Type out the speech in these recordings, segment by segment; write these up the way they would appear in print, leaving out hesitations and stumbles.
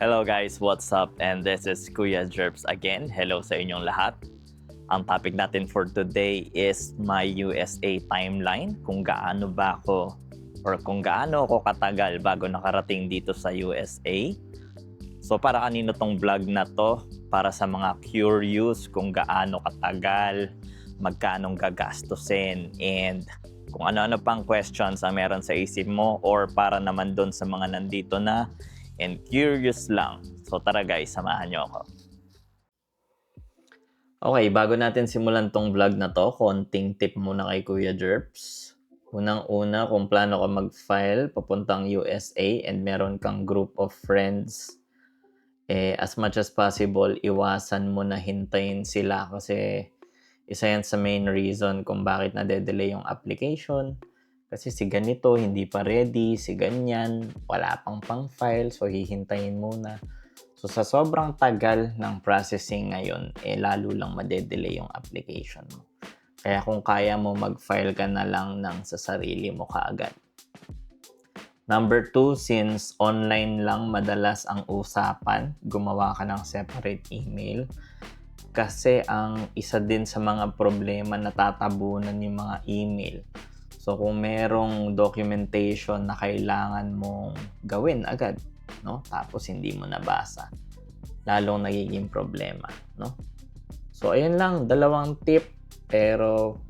Hello guys, what's up? And this is Kuya Jerps again. Hello sa inyong lahat. Ang topic natin for today is my USA timeline. Kung gaano ba ako or kung gaano ako katagal bago nakarating dito sa USA. So para kanino tong vlog na to? Para sa mga curious kung gaano katagal, magkano gagastusin, and kung ano-ano pang questions ang meron sa isip mo or para naman doon sa mga nandito na and curious lang. So tara guys, samahan nyo ako. Okay, bago natin simulan tong vlog na to, konting tip muna kay Kuya Jerps. Unang-una, kung plano ka mag-file papuntang USA and meron kang group of friends, as much as possible, iwasan mo na hintayin sila kasi isa yan sa main reason kung bakit nade-delay yung application. Kasi si ganito, hindi pa ready, si ganyan, wala pang file, so hihintayin muna. So sa sobrang tagal ng processing ngayon, lalo lang made-delay yung application mo. Kaya kung kaya mo, mag-file ka na lang ng sa sarili mo kaagad. Number 2, since online lang madalas ang usapan, gumawa ka ng separate email. Kasi ang isa din sa mga problema na tatabunan yung mga email. So kung merong documentation na kailangan mong gawin agad, no? Tapos hindi mo nabasa, lalong nagiging problema, no? So ayun lang, dalawang tip pero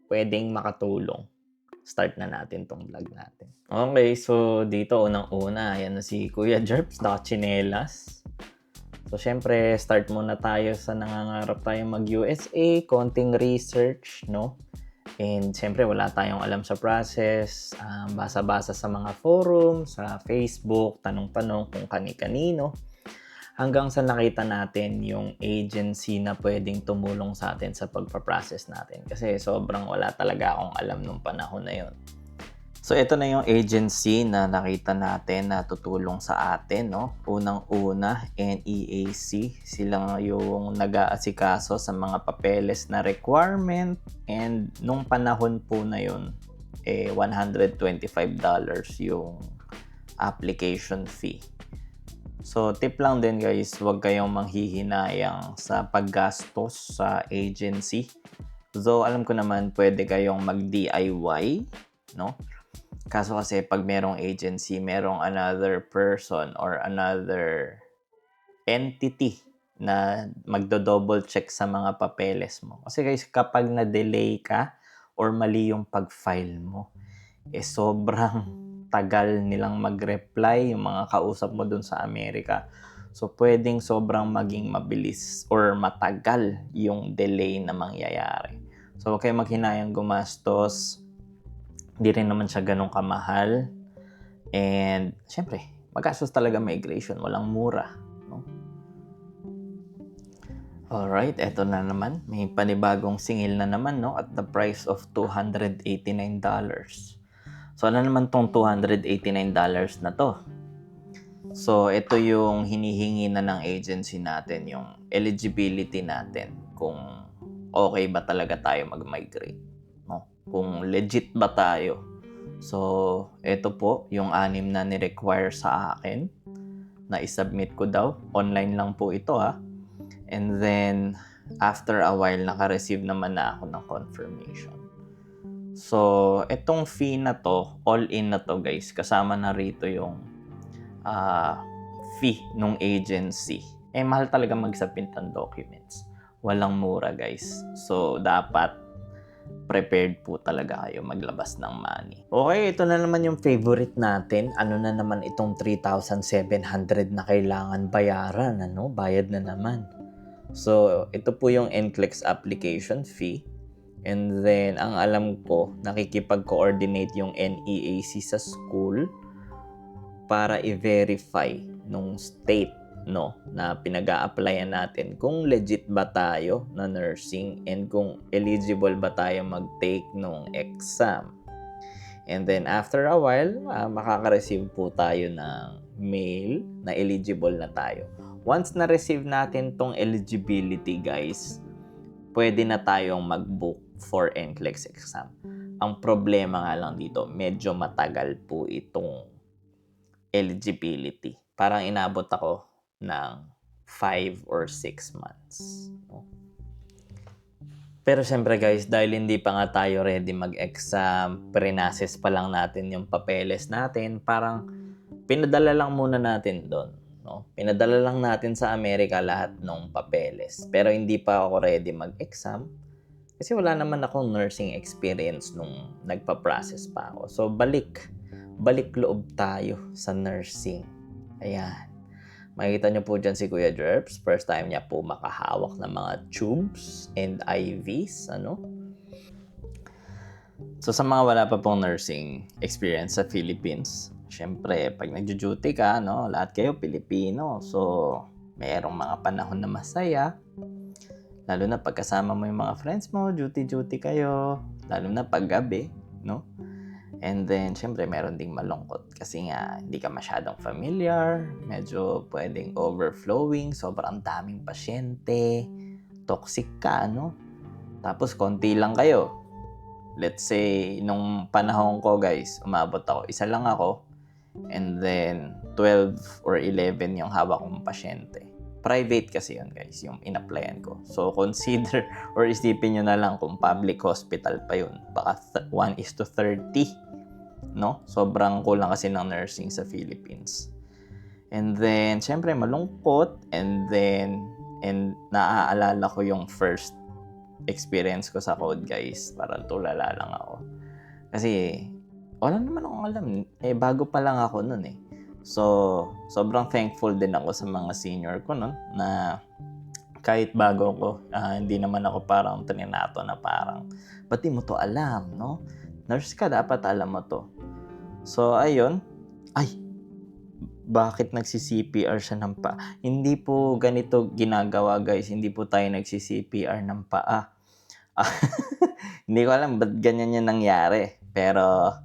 pwedeng makatulong. Start na natin tong vlog natin. Okay, so dito unang-una, ayan na si Kuya Jerps, nakachinelas. So, syempre, start muna tayo sa nangangarap tayong mag-USA, konting research, no? And syempre, wala tayong alam sa process, basa-basa sa mga forum, sa Facebook, tanong-tanong kung kani-kanino, hanggang sa nakita natin yung agency na pwedeng tumulong sa atin sa pagpa-process natin. Kasi sobrang wala talaga akong alam nung panahon na yun. So, ito na yung agency na nakita natin na tutulong sa atin, no? Unang-una, NEAC. Sila yung nag-aasikaso sa mga papeles na requirement. And nung panahon po na yun, $125 yung application fee. So, tip lang din guys, huwag kayong manghihinayang sa paggastos sa agency. Though, alam ko naman pwede kayong mag-DIY, no? Kaso kasi pag merong agency, merong another person or another entity na magdo-double check sa mga papeles mo. Kasi guys, kapag na-delay ka or mali yung pag-file mo, sobrang tagal nilang mag-reply yung mga kausap mo dun sa Amerika. So, pwedeng sobrang maging mabilis or matagal yung delay na mangyayari. So, huwag kayong maghinayang gumastos. Hindi rin naman siya ganun kamahal. And, syempre, magastos talaga migration. Walang mura. No? Alright, eto na naman. May panibagong singil na naman, no? At the price of $289. So, ano naman tong $289 na to? So, ito yung hinihingi na ng agency natin, yung eligibility natin. Kung okay ba talaga tayo mag-migrate. No? Kung legit ba tayo. So, ito po yung 6 na ni-require sa akin na isubmit ko daw. Online lang po ito ha. And then, after a while, naka-receive naman na ako ng confirmation. So, itong fee na to, all-in na to guys, kasama na rito yung fee nung agency. Mahal talaga mag-submit ng documents. Walang mura guys. So, dapat prepared po talaga kayo maglabas ng money. Okay, ito na naman yung favorite natin. Ano na naman itong 3,700 na kailangan bayaran, ano? Bayad na naman. So, ito po yung NCLEX application fee. And then, ang alam ko, nakikipag-coordinate yung NEAC sa school para i-verify nung state, no, na pinag-a-applyan natin kung legit ba tayo na nursing and kung eligible ba tayo mag-take nung exam. And then after a while, makaka-receive po tayo ng mail na eligible na tayo. Once na-receive natin tong eligibility guys, pwede na tayong mag-book for NCLEX exam. Ang problema nga lang dito, medyo matagal po itong eligibility. parang inabot ako ng 5 or 6 months. No? Pero syempre guys, dahil hindi pa nga tayo ready mag-exam, pre-nasis pa lang natin yung papeles natin, parang pinadala lang muna natin doon. No? Pinadala lang natin sa Amerika lahat ng papeles. Pero hindi pa ako ready mag-exam kasi wala naman akong nursing experience nung nagpa-process pa ako. So balik loob tayo sa nursing. Ayan. Makikita nyo po dyan si Kuya Jerps. First time niya po makahawak ng mga tubes and IVs. So sa mga wala pa pong nursing experience sa Philippines, syempre pag nagjo-duty ka, lahat kayo Pilipino. So mayroong mga panahon na masaya. Lalo na pagkasama mo yung mga friends mo, duty-duty kayo. Lalo na paggabi, no? And then, syempre, meron ding malungkot kasi nga, hindi ka masyadong familiar, medyo pwedeng overflowing, sobrang daming pasyente, toxic ka, Tapos, konti lang kayo. Let's say, nung panahon ko, guys, umabot ako, isa lang ako, and then, 12 or 11 yung hawak kong pasyente. Private kasi yun, guys, yung in-applyan ko. So, consider or isipin nyo na lang kung public hospital pa yun. Baka 1:30. No? Sobrang kulang kasi ng nursing sa Philippines. And then, syempre, malungkot. And naaalala ko yung first experience ko sa code, guys. Parang tulala lang ako. Kasi, wala naman akong alam. Bago pa lang ako nun . So, sobrang thankful din ako sa mga senior ko nun na kahit bago ko, hindi naman ako parang tininato na parang, ba't di mo to alam, no? Nurse ka, dapat alam mo to. So, ayun. Bakit nagsi-CPR siya ng paa? Hindi po ganito ginagawa, guys. Hindi po tayo nagsi-CPR ng paa. Hindi ko alam ba't ganyan yung nangyari. Pero,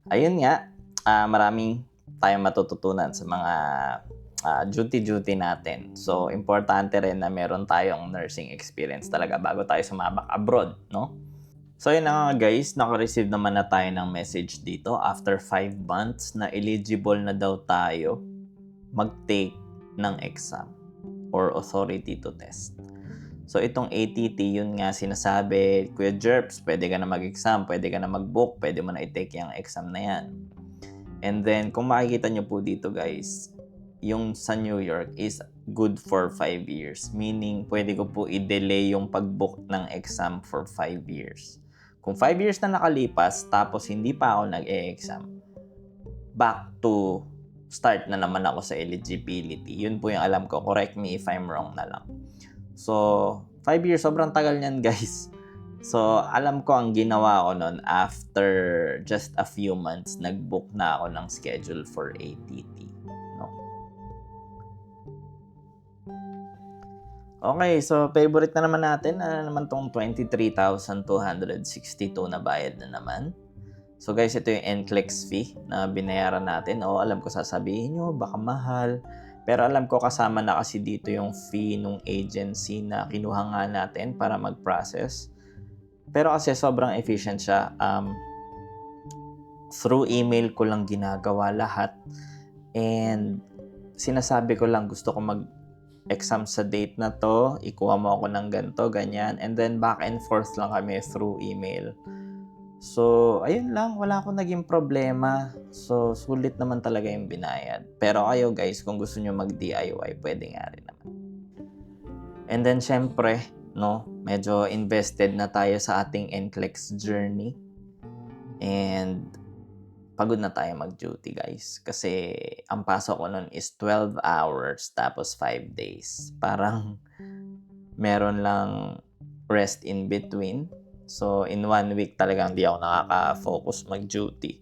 ayun nga. Maraming tayong matututunan sa mga duty natin. So, importante rin na meron tayong nursing experience talaga bago tayo sumabak abroad, no? So yun na nga guys, naka-receive naman na tayo ng message dito after 5 months na eligible na daw tayo mag-take ng exam or authority to test. So itong ATT, yun nga sinasabi, Kuya Jerps, pwede ka na mag-exam, pwede ka na mag-book, pwede mo na i-take yung exam na yan. And then kung makikita nyo po dito guys, yung sa New York is good for 5 years. Meaning, pwede ko po i-delay yung pag-book ng exam for 5 years. Kung 5 years na nakalipas, tapos hindi pa ako nag-e-exam, back to start na naman ako sa eligibility. Yun po yung alam ko. Correct me if I'm wrong na lang. So, 5 years, sobrang tagal niyan, guys. So, alam ko ang ginawa ko nun, after just a few months, nag-book na ako ng schedule for ATT. Okay, so favorite na naman natin. Ano naman tong 23,262 na bayad na naman. So guys, ito yung NCLEX fee na binayaran natin. Alam ko sasabihin nyo, baka mahal. Pero alam ko kasama na kasi dito yung fee nung agency na kinuha nga natin para mag-process. Pero kasi sobrang efficient siya. Through email ko lang ginagawa lahat. And sinasabi ko lang gusto ko mag-exam sa date na to, ikuha mo ako ng ganito, ganyan. And then back and forth lang kami through email. So, ayun lang, wala akong naging problema. So, sulit naman talaga yung binayad. Pero kayo guys, kung gusto nyo mag-DIY, pwede nga rin naman. And then, syempre, medyo invested na tayo sa ating NCLEX journey. And pagod na tayo mag-duty, guys. Kasi ang pasok ko nun is 12 hours tapos 5 days. Parang meron lang rest in between. So, in 1 week talagang di ako nakaka-focus mag-duty.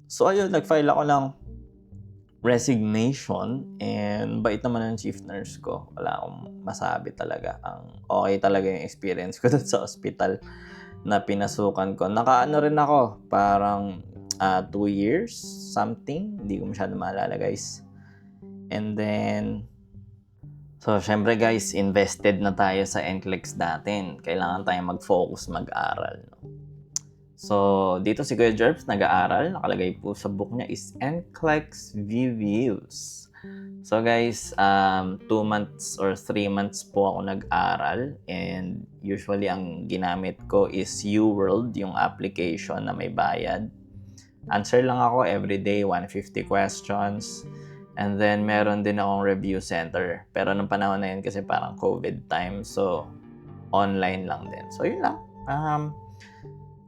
So, ayun, nag-file ako ng resignation and bait naman ng chief nurse ko. Wala akong masabi talaga. Okay talaga yung experience ko dun sa hospital na pinasukan ko. Nakaano rin ako, parang 2 years, something. Hindi ko masyado maalala, guys. And then, so, syempre guys, invested na tayo sa NCLEX natin. Kailangan tayo mag-focus, mag-aral. So, dito si Kuya Jerps nag-aaral. Nakalagay po sa book niya is NCLEX Views. So guys, 2 months or 3 months po ako nag-aral, and usually ang ginamit ko is UWorld, yung application na may bayad. Answer lang ako everyday, 150 questions. And then meron din akong review center. Pero nung panahon na yun kasi parang COVID time, so online lang din. So yun lang.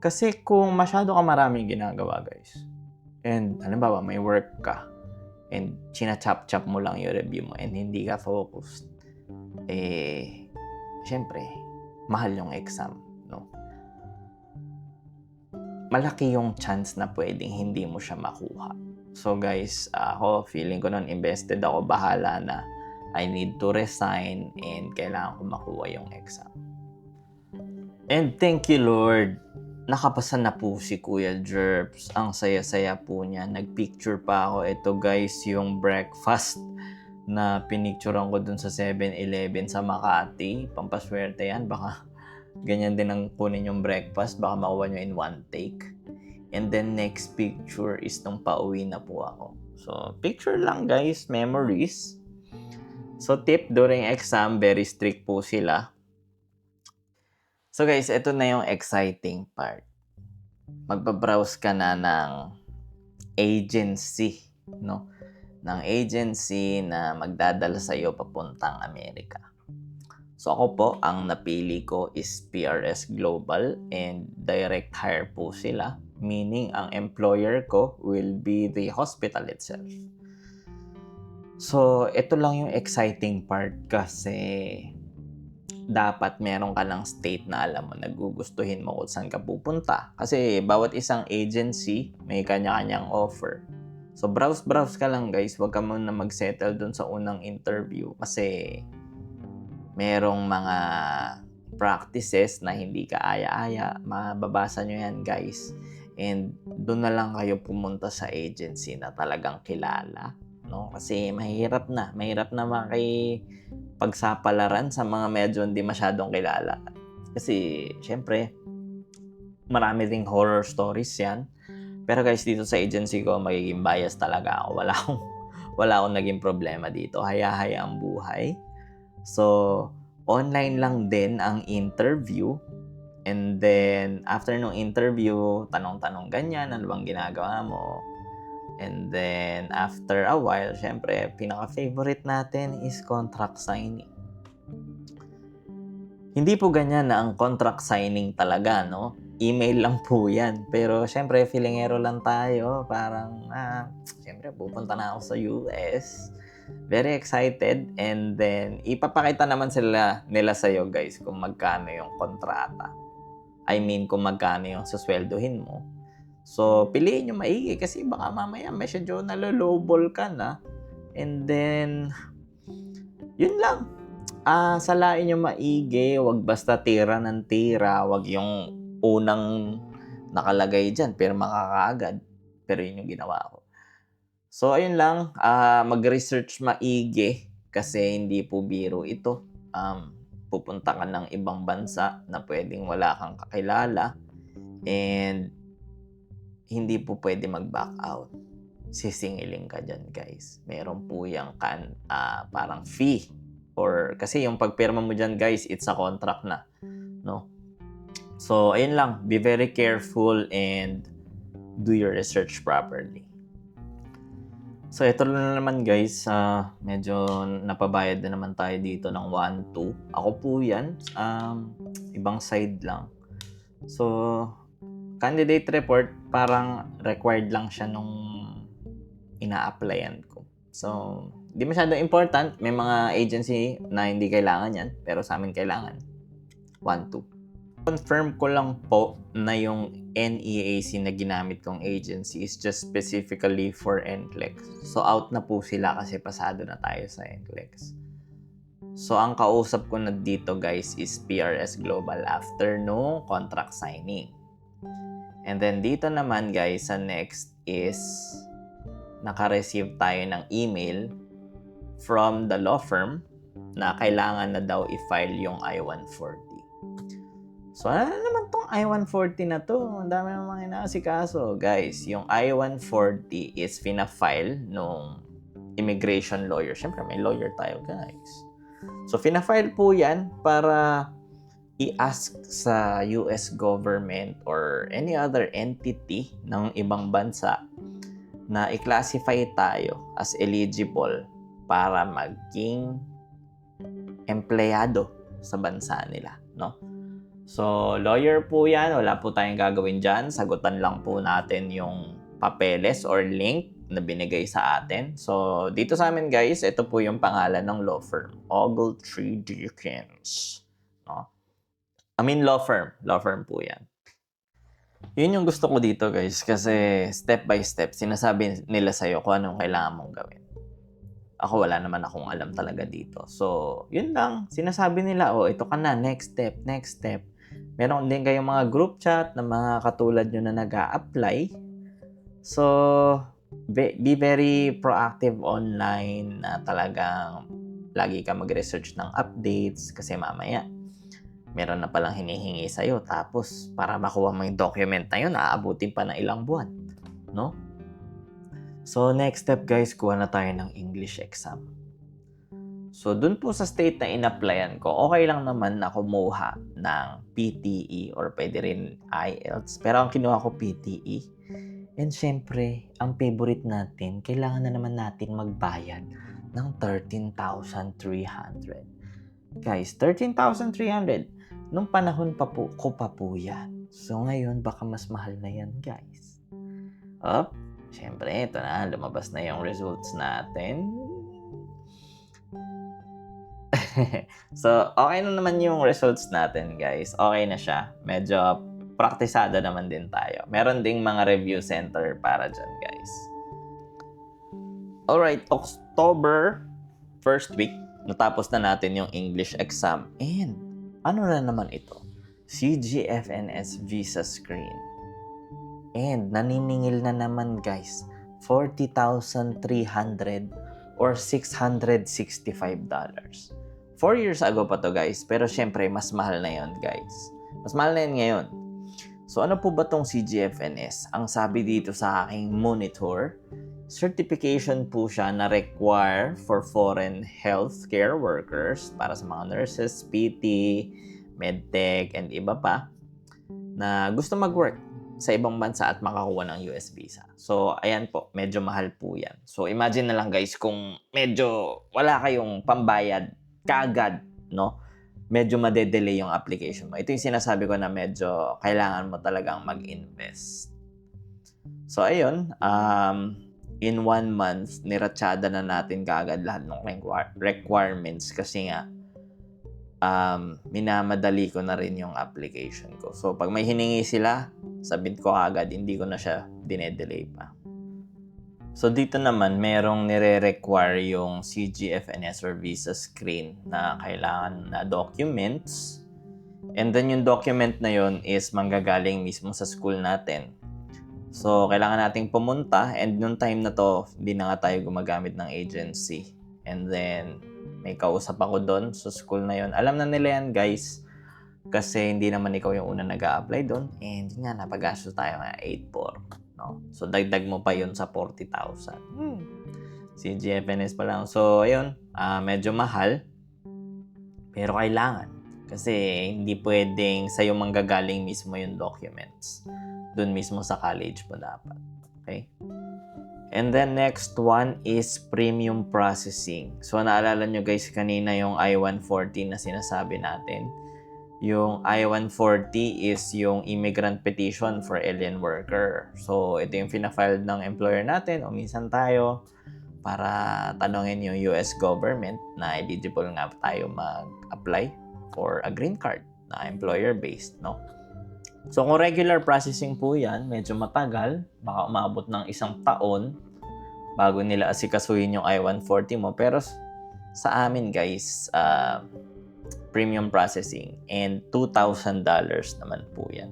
Kasi kung masyado ka maraming ginagawa guys, and halimbawa may work ka, and china-chop-chop mo lang yung review mo and hindi ka focused, syempre, mahal yung exam, no? Malaki yung chance na pwedeng hindi mo siya makuha. So guys, ako, feeling ko nun invested ako, bahala na. I need to resign and kailangan ko makuha yung exam. And thank you, Lord. Nakapasa na po si Kuya Jerps. Ang saya-saya po niya. Nagpicture pa ako. Ito guys, yung breakfast na pinicturean ko dun sa 7-Eleven sa Makati. Pampaswerte yan. Baka ganyan din ang kunin yung breakfast. Baka makuha nyo in one take. And then next picture is nung pauwi na po ako. So, picture lang guys. Memories. So, tip during exam, very strict po sila. So guys, ito na yung exciting part. Magbabrowse ka na ng agency, no? Ng agency na magdadala sa iyo papuntang Amerika. So ako po, ang napili ko is PRS Global, and direct hire po sila. Meaning, ang employer ko will be the hospital itself. So, ito lang yung exciting part kasi dapat meron ka ng state na alam mo, nagugustuhin mo kung saan ka pupunta. Kasi bawat isang agency may kanya-kanyang offer. So browse ka lang guys, huwag ka muna mag-settle dun sa unang interview kasi merong mga practices na hindi ka aya-aya. Mababasa nyo yan guys. And dun na lang kayo pumunta sa agency na talagang kilala, no? Kasi mahirap na pagsapalaran sa mga medyo hindi masyadong kilala. Kasi, syempre, marami ding horror stories yan. Pero guys, dito sa agency ko, magiging bias talaga ako. Wala akong naging problema dito. Haya-haya ang buhay. So, online lang din ang interview. And then, after nung interview, tanong-tanong ganyan, ano bang ginagawa mo? And then, after a while, syempre, pinaka-favorite natin is contract signing. Hindi po ganyan na ang contract signing talaga, no? Email lang po yan. Pero, syempre, feelingero lang tayo. Parang, syempre, pupunta na ako sa US. Very excited. And then, ipapakita naman nila sa'yo, guys, kung magkano yung kontrata. I mean, kung magkano yung susweldohin mo. So, piliin nyo maigi kasi baka mamaya medyo nalolowball ka na. And then, yun lang. Salain nyo maigi. Wag basta tira ng tira. Wag yung unang nakalagay dyan, pero makakaagad. Pero yun yung ginawa ko. So, ayun lang. Mag-research maigi kasi hindi po biro ito. Pupunta ka ng ibang bansa na pwedeng wala kang kakilala. And hindi po pwede mag-back out. Sisingiling ka dyan, guys. Meron po yung parang fee. Or, kasi yung pagpirma mo dyan, guys, it's a contract na. No? So, ayun lang. Be very careful and do your research properly. So, ito na naman, guys. Medyo napabayad na naman tayo dito ng 1-2. Ako po yan. Ibang side lang. So, candidate report, parang required lang siya nung ina-applyan ko. So, di masyado important. May mga agency na hindi kailangan yan, pero sa amin kailangan. 1-2. Confirm ko lang po na yung NEAC na ginamit kong agency is just specifically for NCLEX. So, out na po sila kasi pasado na tayo sa NCLEX. So, ang kausap ko na dito, guys, is PRS Global after no contract signing. And then dito naman guys, sa next is naka-receive tayo ng email from the law firm na kailangan na daw i-file yung I-140. So ano naman tong tong I-140 na to? Ang dami ng mga inaasikaso. Guys, yung I-140 is fina-file nung immigration lawyer. Siyempre, may lawyer tayo, guys. So, fina-file po yan para i-ask sa US government or any other entity ng ibang bansa na i-classify tayo as eligible para maging empleyado sa bansa nila, no? So, lawyer po yan. Wala po tayong gagawin dyan. Sagutan lang po natin yung papeles or link na binigay sa atin. So, dito sa amin guys, ito po yung pangalan ng law firm. Ogletree Dickens. No? Law firm. Law firm po yan. Yun yung gusto ko dito guys kasi step by step, sinasabi nila sa'yo kung anong kailangan mong gawin. Ako wala naman akong alam talaga dito. So, yun lang. Sinasabi nila, ito ka na, next step, next step. Meron din kayong mga group chat na mga katulad nyo na nag-a-apply. So, be very proactive online na talagang lagi ka mag-research ng updates kasi mamaya meron na palang hinihingi sa'yo. Tapos, para makuha mo yung document na yun, aabutin pa ng ilang buwan. No? So, next step guys, kuha na tayo ng English exam. So, dun po sa state na in-applyan ko, okay lang naman na kumuha ng PTE or pwede rin IELTS. Pero ang kinuha ko PTE. And syempre, ang favorite natin, kailangan na naman natin magbayad ng 13,300. Guys, 13,300. Nung panahon pa po, ko pa po yan. So, ngayon, baka mas mahal na yan, guys. Syempre, ito na. Lumabas na yung results natin. So, okay na naman yung results natin, guys. Okay na siya. Medyo praktisado naman din tayo. Meron ding mga review center para dyan, guys. Alright, October first week, natapos na natin yung English exam. And, ano na naman ito? CGFNS visa screen. And, naniningil na naman, guys. 40,300 or $665. 4 years ago pa to guys, pero syempre mas mahal na yon guys. Mas mahal na yan ngayon. So ano po ba tong CGFNS? Ang sabi dito sa aking monitor, certification po siya na require for foreign healthcare workers para sa mga nurses, PT, medtech, and iba pa na gusto mag-work sa ibang bansa at makakuha ng US visa. So, ayan po, medyo mahal po yan. So, imagine na lang guys kung medyo wala kayong pambayad kaagad, no? Medyo madedelay yung application mo. Ito yung sinasabi ko na medyo kailangan mo talagang mag-invest. So, ayun. In 1 month, niratsada na natin kaagad lahat ng requirements kasi nga, minamadali ko na rin yung application ko. So, pag may hiningi sila, submit ko agad, hindi ko na siya dinedelay pa. So, dito naman, merong nire-require yung CGFNS or visa screen na kailangan na documents. And then, yung document na yun is manggagaling mismo sa school natin. So, kailangan nating pumunta and nung time na to, hindi na nga tayo gumagamit ng agency. And then, may kausap ako doon sa school na yun. Alam na nila yan, guys. Kasi hindi naman ikaw yung una nag-a-apply doon. And yun nga, napagastos tayo nga 8,400. No? So, dagdag mo pa yun sa 40,000. CGFNS pa lang. So, ayun. Medyo mahal. Pero kailangan. Kasi hindi pwedeng sa'yo manggagaling mismo yung documents. Doon mismo sa college pa dapat. Okay? And then next one is premium processing. So, naalala nyo guys kanina yung I-140 na sinasabi natin. Yung I-140 is yung immigrant petition for alien worker. So, ito yung fina-file ng employer natin o minsan tayo para tanongin yung US government na eligible nga tayo mag-apply for a green card na employer-based, no? So, kung regular processing po yan, medyo matagal, baka umabot ng 1 taon bago nila asikasuhin yung I-140 mo. Pero sa amin guys, premium processing and $2,000 naman po yan.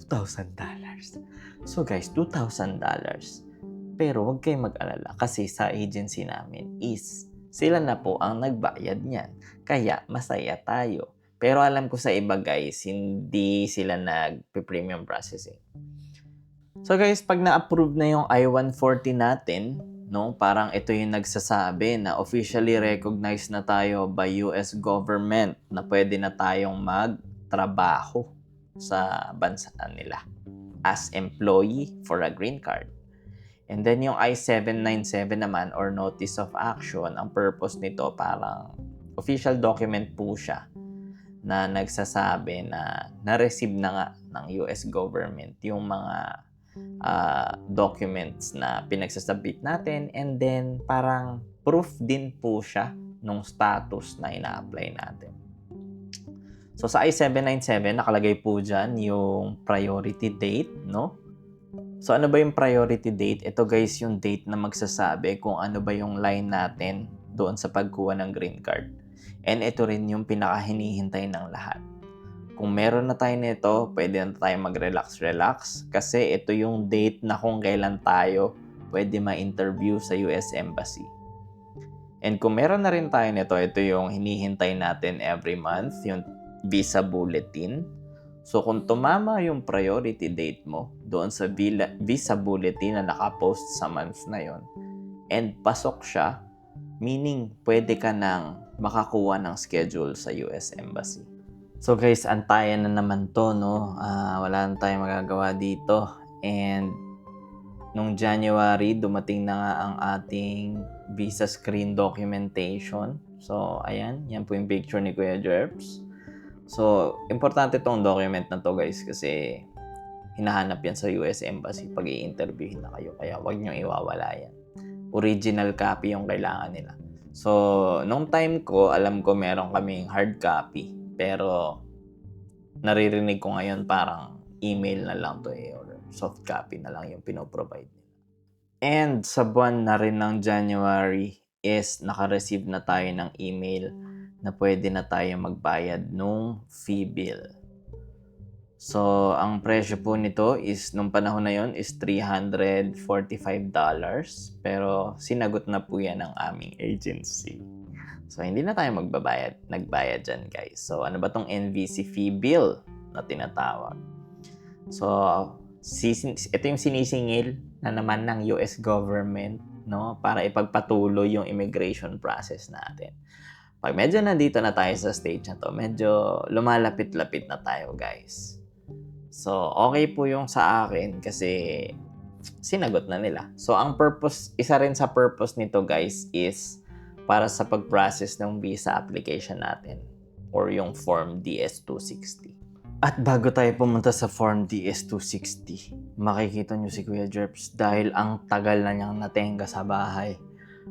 $2,000. So guys, $2,000. Pero huwag kayong mag-alala kasi sa agency namin is sila na po ang nagbayad niyan. Kaya masaya tayo. Pero alam ko sa iba guys, hindi sila nag-premium processing. So guys, pag na-approve na yung I-140 natin, no, parang ito yung nagsasabi na officially recognized na tayo by US government na pwede na tayong magtrabaho sa bansa nila as employee for a green card. And then yung I-797 naman or Notice of Action, ang purpose nito parang official document po siya na nagsasabi na na-receive na nga ng US government yung mga documents na pinagsasubmit natin, and then parang proof din po siya nung status na ina-apply natin. So sa I-797 nakalagay po dyan yung priority date, no? So ano ba yung priority date? Ito guys yung date na magsasabi kung ano ba yung line natin doon sa pagkuha ng green card. And ito rin yung pinakahinihintay ng lahat. Kung meron na tayo nito, pwede na tayo mag-relax kasi ito yung date na kung kailan tayo pwede ma-interview sa US Embassy. And kung meron na rin tayo nito, ito yung hinihintay natin every month, yung visa bulletin. So kung tumama yung priority date mo doon sa visa bulletin na nakapost sa month na yon and pasok siya, meaning pwede ka nang makakuha ng schedule sa US Embassy. So guys, antayan na naman to, no? Wala na tayong magagawa dito. And nung January, dumating na nga ang ating visa screen documentation. So ayan, yan po yung picture ni Kuya Jerps. So, importante tong document na to guys kasi hinahanap yan sa US Embassy pag i-interviewin na kayo. Kaya huwag nyo iwawala yan. Original copy yung kailangan nila. So, nung time ko, alam ko meron kaming hard copy. Pero, naririnig ko ngayon parang email na lang to or soft copy na lang yung pinoprovide nila. And sa buwan na rin ng January is naka-receive na tayo ng email na pwede na tayo magbayad nung fee bill. So, ang presyo po nito is, nung panahon na yon is $345. Pero, sinagot na po yan ng aming agency. So, hindi na tayo nagbayad dyan guys. So, ano ba tong NVC fee bill na tinatawag? So, ito yung sinisingil na naman ng US government, no, para ipagpatuloy yung immigration process natin. Pag medyo nandito na tayo sa stage na to, medyo lumalapit-lapit na tayo guys. So, okay po yung sa akin kasi sinagot na nila. So, ang purpose, isa rin sa purpose nito guys is para sa pag-process ng visa application natin or yung Form DS-260. At bago tayo pumunta sa Form DS-260, makikita nyo si Kuya Jerps dahil ang tagal na niyang natenga sa bahay.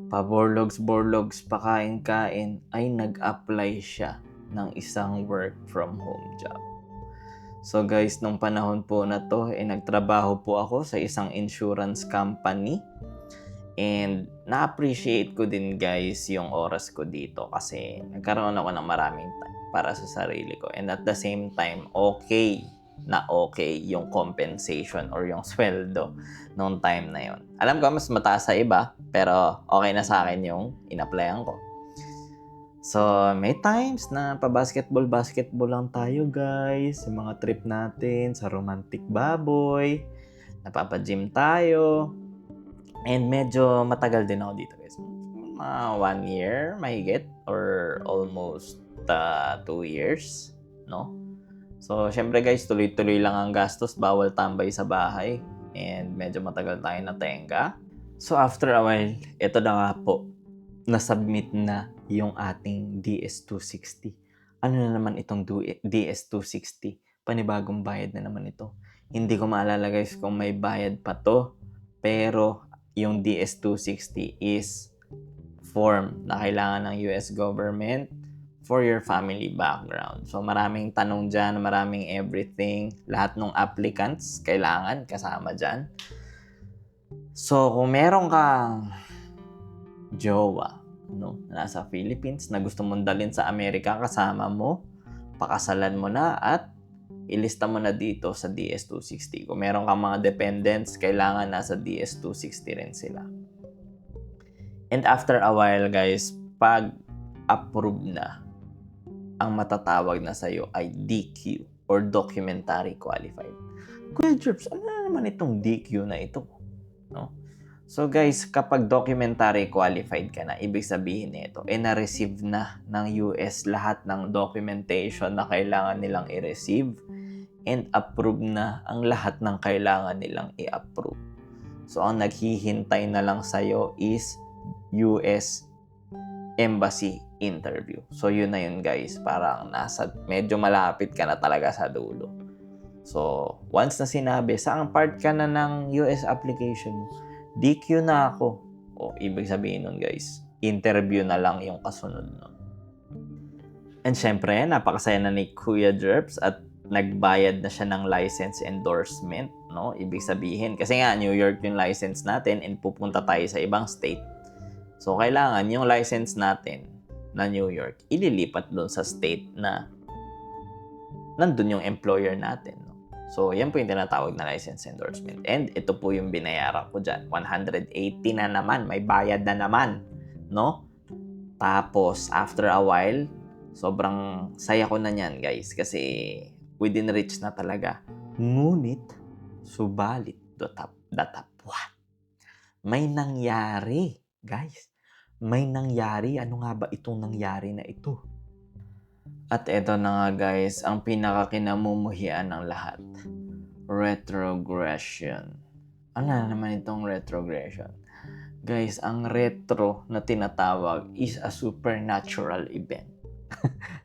Borlogs, pakain-kain, ay nag-apply siya ng isang work from home job. So guys, nung panahon po na to, nagtrabaho po ako sa isang insurance company. And na-appreciate ko din guys yung oras ko dito kasi nagkaroon ako ng maraming time para sa sarili ko. And at the same time, okay yung compensation or yung sweldo noong time na yon. Alam ko mas mataas sa iba, pero okay na sa akin yung in-applyan ko. So, may times na pa-basketball lang tayo guys. Yung mga trip natin sa Romantic Baboy, napapa-gym tayo. And medyo matagal din ako dito guys. 1 year mahigit or almost 2 years, no? So, syempre guys, tuloy-tuloy lang ang gastos, bawal tambay sa bahay, and medyo matagal tayo natenga. So, after a while, ito na nga po, na-submit na yung ating DS-260. Ano na naman itong DS-260? Panibagong bayad na naman ito. Hindi ko maalala guys kung may bayad pa to, pero yung DS-260 is form na kailangan ng US government for your family background. So, maraming tanong dyan, maraming everything. Lahat ng applicants kailangan kasama dyan. So, kung meron kang jowa, no, nasa Philippines, na gusto mong dalhin sa Amerika kasama mo, pakasalan mo na at ilista mo na dito sa DS-260. Kung meron kang mga dependents, kailangan nasa DS-260 rin sila. And after a while, guys, pag approve na ang matatawag na sa'yo ay DQ or Documentary Qualified. Kuya Jerps, ano na naman itong DQ na ito? No? So guys, kapag documentary qualified ka na, ibig sabihin nito, na-receive na ng US lahat ng documentation na kailangan nilang i-receive and approve na ang lahat ng kailangan nilang i-approve. So ang naghihintay na lang sa'yo is US Embassy interview. So yun na yun guys, parang medyo malapit ka na talaga sa dulo. So once na sinabi, saang part ka na ng US application mo, DQ na ako. O ibig sabihin nun guys, interview na lang yung kasunod nun. And syempre, napakasaya na ni Kuya Jerps at nagbayad na siya ng license endorsement, no? Ibig sabihin, kasi nga New York yung license natin and pupunta tayo sa ibang state. So, kailangan yung license natin na New York, ililipat doon sa state na nandun yung employer natin. No? So, yan po yung tinatawag na license endorsement. And ito po yung binayaran ko dyan. 180 na naman. May bayad na naman. No? Tapos, after a while, sobrang saya ko na niyan, guys. Kasi within reach na talaga. Ngunit, subalit, datapwa. May nangyari, guys. May nangyari. Ano nga ba itong nangyari na ito? At eto na nga guys, ang pinakakinamumuhian ng lahat. Retrogression. Ano na naman itong retrogression? Guys, ang retro na tinatawag is a supernatural event.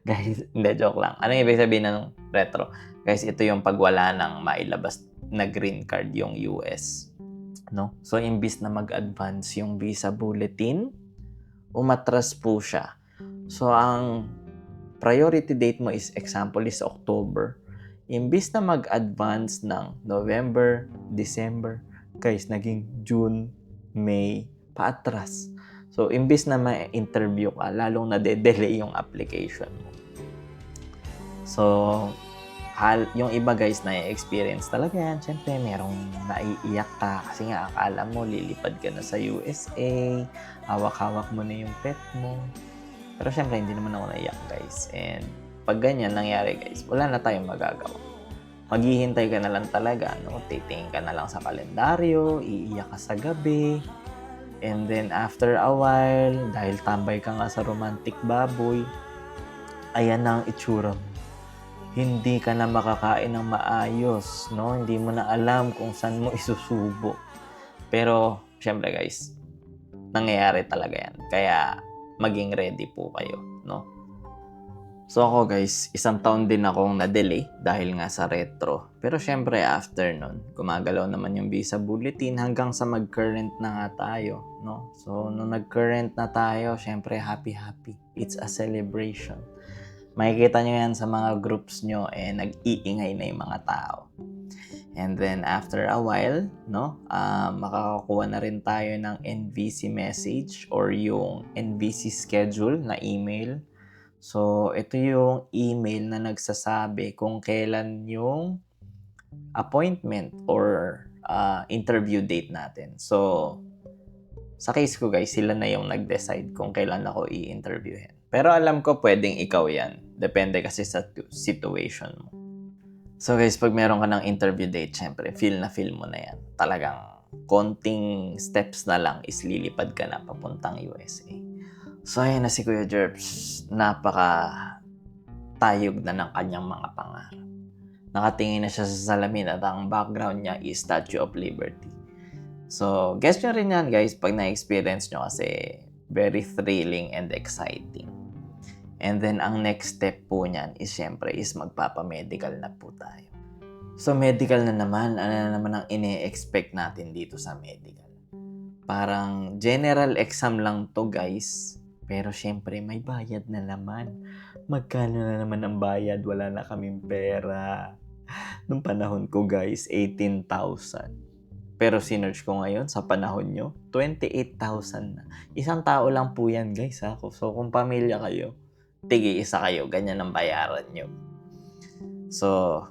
Guys, hindi, joke lang. Ano ibig sabihin ng retro? Guys, ito yung pagwala ng mailabas na green card yung US. No? So, imbis na mag-advance yung visa bulletin, umatras po siya. So, ang priority date mo is, example is October. Imbis na mag-advance ng November, December, guys, naging June, May, paatras. So, imbis na ma-interview ka, lalong na-delay yung application mo. So, yung iba guys na-experience talaga yan. Siyempre, merong naiiyak ka kasi nga akala mo lilipad ka na sa USA, hawak-hawak mo na yung pet mo. Pero syempre, hindi naman ako naiyak guys. And pag ganyan nangyari guys, wala na tayong magagawa. Maghihintay ka na lang talaga, no? Titingin ka na lang sa kalendaryo, iiyak ka sa gabi. And then after a while, dahil tambay ka nga sa romantic baboy, ayan na ang itsura mo. Hindi ka na makakain ng maayos, no? Hindi mo na alam kung saan mo isusubo. Pero syempre guys, nangyayari talaga yan. Kaya maging ready po kayo, no? So ako guys, 1 taon din akong na-delay dahil nga sa retro. Pero syempre after nun, gumagalaw naman yung visa bulletin hanggang sa mag-current na nga tayo, no? So nung nag-current na tayo, syempre happy. It's a celebration. Makikita nyo yan sa mga groups nyo, nag-iingay na yung mga tao. And then after a while, no, makakakuha na rin tayo ng NVC message or yung NVC schedule na email. So, ito yung email na nagsasabi kung kailan yung appointment or interview date natin. So, sa case ko guys, sila na yung nag-decide kung kailan ako i-interviewin. Pero alam ko pwedeng ikaw yan. Depende kasi sa situation mo. So guys, pag meron ka ng interview date, syempre, feel mo na yan. Talagang konting steps na lang is lilipad ka na papuntang USA. So ayun na si Kuya Jerps. Napaka-tayog na ng kanyang mga pangarap. Nakatingin na siya sa salamin at ang background niya is Statue of Liberty. So, guess nyo rin yan guys pag na-experience nyo kasi very thrilling and exciting. And then, ang next step po niyan is syempre is magpapamedical na po tayo. So, medical na naman, ano na naman ang ine-expect natin dito sa medical? Parang general exam lang to guys, pero syempre may bayad na naman. Magkano na naman ang bayad? Wala na kaming pera. Nung panahon ko guys, 18,000. Pero sinerch ko ngayon sa panahon nyo, 28,000 na. Isang tao lang po yan guys ha. So kung pamilya kayo, tigi-isa kayo, ganyan ang bayaran nyo. So,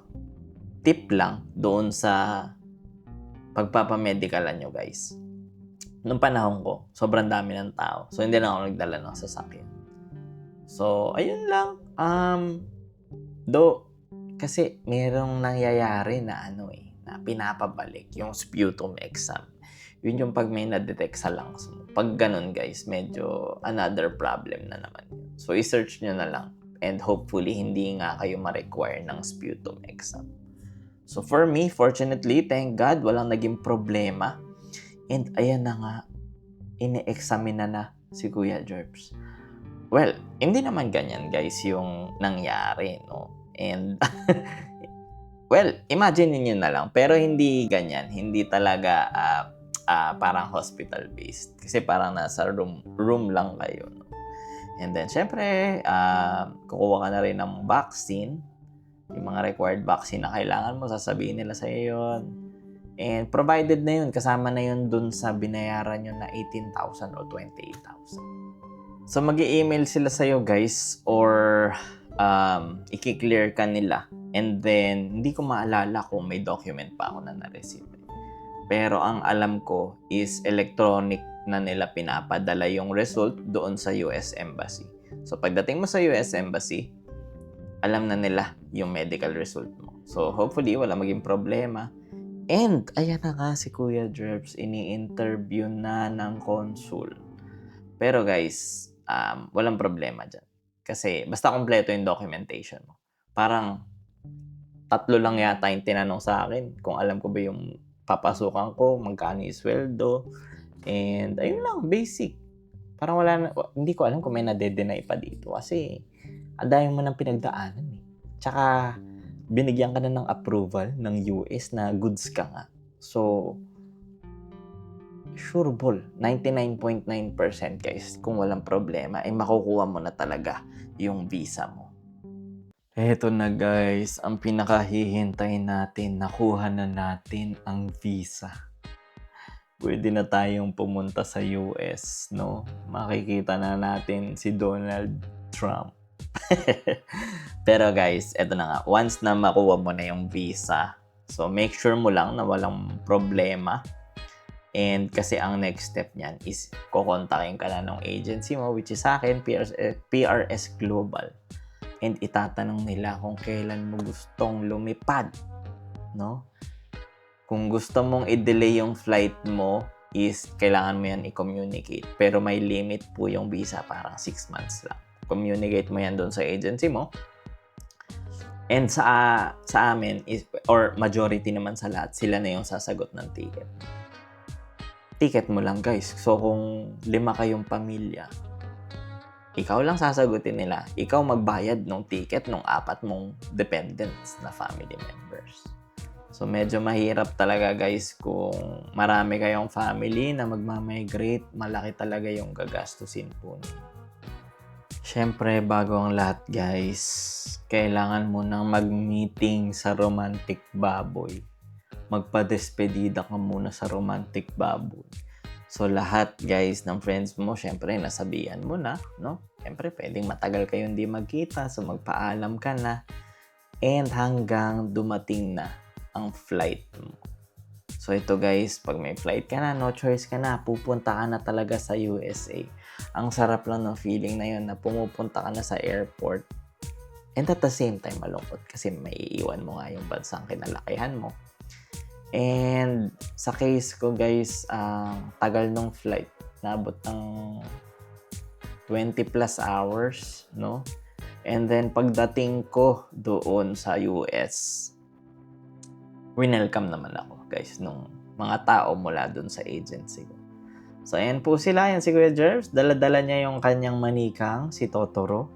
tip lang doon sa pagpapamedikalan nyo guys. Nung panahon ko, sobrang dami ng tao. So hindi na ako nagdala ng sasakyan. So, ayun lang. Though, kasi merong nangyayari na na pinapabalik yung sputum exam. Yun yung pag may na-detect sa lungs mo. Pag ganun guys, medyo another problem na naman yun. So, i-search nyo na lang. And hopefully, hindi nga kayo ma-require ng sputum exam. So, for me, fortunately, thank God, walang naging problema. And ayan na nga, ine-examine na si Kuya Jerbs. Well, hindi naman ganyan guys yung nangyari, no? And, well, imagine niyo na lang. Pero hindi ganyan. Hindi talaga parang hospital-based. Kasi parang nasa room lang kayo, no? And then, syempre, kukuha ka na rin ng vaccine. Yung mga required vaccine na kailangan mo, sasabihin nila sa'yo yun. And provided na yun, kasama na yun dun sa binayaran nyo na 18,000 o 28,000. So, mag-i-email sila sa'yo, guys, or i-clear ka nila. And then, hindi ko maalala kung may document pa ako na na-receive. Pero ang alam ko is electronic na nila pinapadala yung result doon sa US Embassy. So, pagdating mo sa US Embassy, alam na nila yung medical result mo. So, hopefully, wala maging problema. And, ayan na nga si Kuya Jerbs, ini-interview na ng consul. Pero guys, walang problema dyan. Kasi, basta kompleto yung documentation mo. Parang, 3 lang yata yung tinanong sa akin. Kung alam ko ba yung papasukan ko, magkano yung sweldo. And, ayun lang, basic. Parang wala na, hindi ko alam kung may nade-deny pa dito. Kasi, adayon mo ng pinagdaanan eh. Tsaka, binigyan ka na ng approval ng US na goods ka nga. So, sure ball, 99.9% guys, kung walang problema, ay makukuha mo na talaga yung visa mo. Eto na guys, ang pinakahihintay natin, nakuha na natin ang visa. Pwede na tayong pumunta sa US, no? Makikita na natin si Donald Trump. Pero guys, eto na nga. Once na makuha mo na yung visa, so make sure mo lang na walang problema. And kasi ang next step niyan is kukontakin ka na ng agency mo, which is sa akin, PRS Global. And itatanong nila kung kailan mo gustong lumipad, no? Kung gusto mong i-delay yung flight mo, is kailangan mo yan i-communicate. Pero may limit po yung visa, parang 6 months lang. Communicate mo yan doon sa agency mo. And sa amin, or majority naman sa lahat, sila na yung sasagot ng ticket. Ticket mo lang guys. So kung 5 kayong pamilya, ikaw lang sasagutin nila. Ikaw magbayad ng ticket ng 4 mong dependents na family members. So medyo mahirap talaga guys kung marami kayong family na magmamigrate. Malaki talaga yung gagastusin po ninyo. Siyempre, bago ang lahat guys, kailangan mo nang mag-meeting sa Romantic Baboy. Magpa-despedida ka muna sa Romantic Baboy. So, lahat guys ng friends mo, siyempre, nasabihan mo na, no? Siyempre, pwedeng matagal kayo hindi magkita, so magpaalam ka na. And hanggang dumating na ang flight mo. So, ito guys, pag may flight ka na, no choice ka na, pupunta ka na talaga sa USA. Ang sarap lang ng feeling na yun na pumupunta ka na sa airport. And at the same time, malungkot kasi may iiwan mo nga yung bansang kinalakihan mo. And sa case ko guys, tagal ng flight. Naabot ng 20 plus hours, no? And then pagdating ko doon sa US, winelcome naman ako guys nung mga tao mula doon sa agency ko. So ayan po sila, yan si Kuya Jerbs. Dala-dala niya yung kanyang manikang, si Totoro.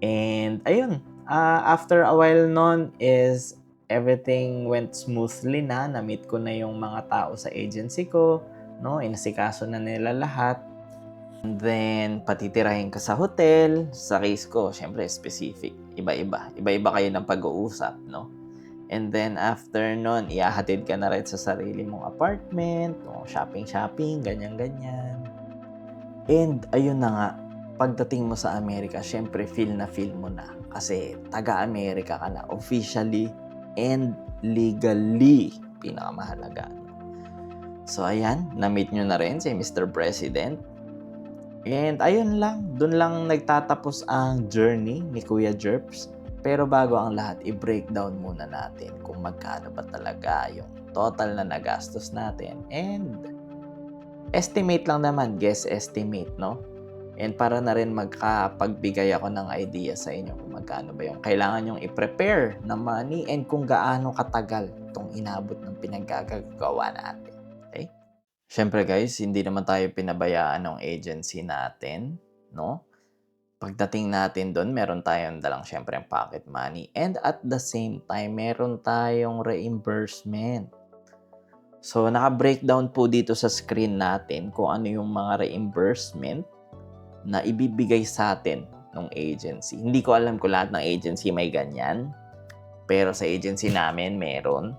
And ayun, after a while nun is everything went smoothly na. Na-meet ko na yung mga tao sa agency ko, no? Inasikaso na nila lahat. And then, patitirahin ka sa hotel. Sa case ko, syempre, specific. Iba-iba. Iba-iba kayo ng pag-uusap, no? And then, after nun, iahatid ka na rin sa sarili mong apartment, no? Shopping, ganyan-ganyan. And, ayun na nga, pagdating mo sa Amerika, syempre, feel mo na. Kasi, taga-Amerika ka na officially and legally. Pinakamahalaga. So, ayan, na-meet nyo na rin si Mr. President. And ayun lang, dun lang nagtatapos ang journey ni Kuya Jerps. Pero bago ang lahat, i-breakdown muna natin kung magkano ba talaga yung total na nagastos natin. And estimate lang naman, guess estimate, no? And para na rin magkapagbigay ako ng idea sa inyo kung magkano ba yung kailangan yung i-prepare na money and kung gaano katagal itong inabot ng pinaggagawa natin. Okay? Siyempre guys, hindi naman tayo pinabayaan ng agency natin, no? Pagdating natin doon, meron tayong dalang siyempre ang pocket money and at the same time, meron tayong reimbursement. So, naka-breakdown po dito sa screen natin kung ano yung mga reimbursement na ibibigay sa atin ng agency. Hindi ko alam kung lahat ng agency may ganyan, pero sa agency namin meron.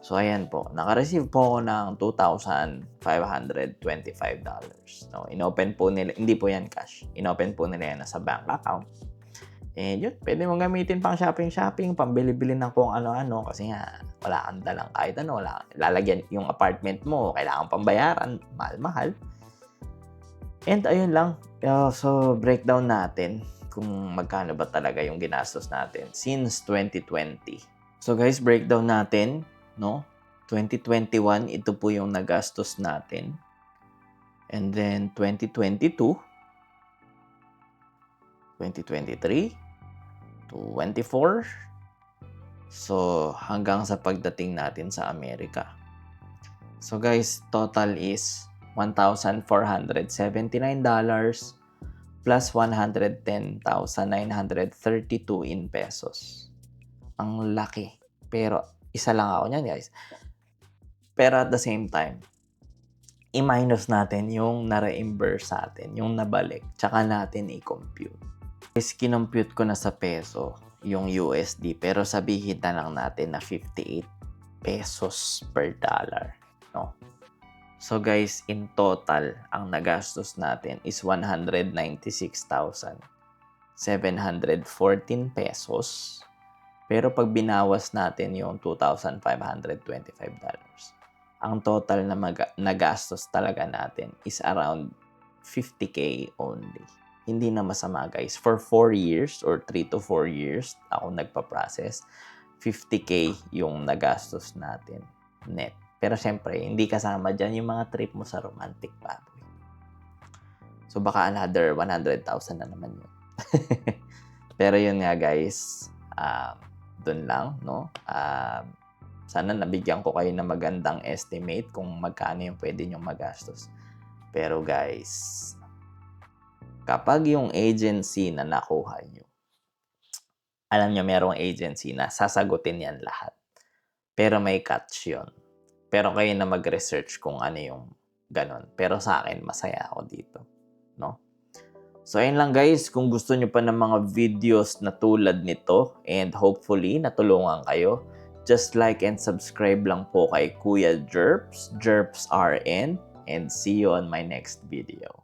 So, ayan po. Naka-receive po ako ng $2,525. No, inopen po nila, hindi po yan cash. Inopen po nila yan sa bank account. And yun, pwede mong gamitin pang shopping, pambili-bili ng kung ano-ano kasi nga, wala kang dalang kahit ano, wala. Lalagyan yung apartment mo, kailangan pang bayaran, mahal-mahal. And ayun lang. So, breakdown natin kung magkano ba talaga yung ginastos natin since 2020. So guys, breakdown natin, no? 2021, ito po yung nagastos natin. And then 2022, 2023, 24. So hanggang sa pagdating natin sa Amerika. So guys, total is $1,479 plus 110,932 in pesos. Ang laki. Pero isa lang ako niyan, guys. Pero at the same time, i-minus natin yung na-reimburse sa atin, yung nabalik, tsaka natin i-compute. Guys, kinompute ko na sa peso yung USD, pero sabihin na lang natin na 58 pesos per dollar, no? So guys, in total, ang nagastos natin is 196,714 pesos. Pero pag binawas natin yung $2,525, ang total na nagastos talaga natin is around 50K only. Hindi na masama guys. For 4 years or 3 to 4 years ako nagpa-process, 50K yung nagastos natin net. Pero syempre, hindi kasama dyan yung mga trip mo sa romantic baboy. So baka another 100,000 na naman yun. Pero yun nga guys, dun lang, no? Sana nabigyan ko kayo ng magandang estimate kung magkano yung pwede nyong magastos. Pero guys, kapag yung agency na nakuha nyo, alam nyo merong agency na sasagutin yan lahat. Pero may catch yun. Pero kayo na mag-research kung ano yung ganon. Pero sa akin, masaya ako dito, no? So, ayun lang guys. Kung gusto nyo pa ng mga videos na tulad nito and hopefully natulungan kayo, just like and subscribe lang po kay Kuya Jerps, Jerps RN, and see you on my next video.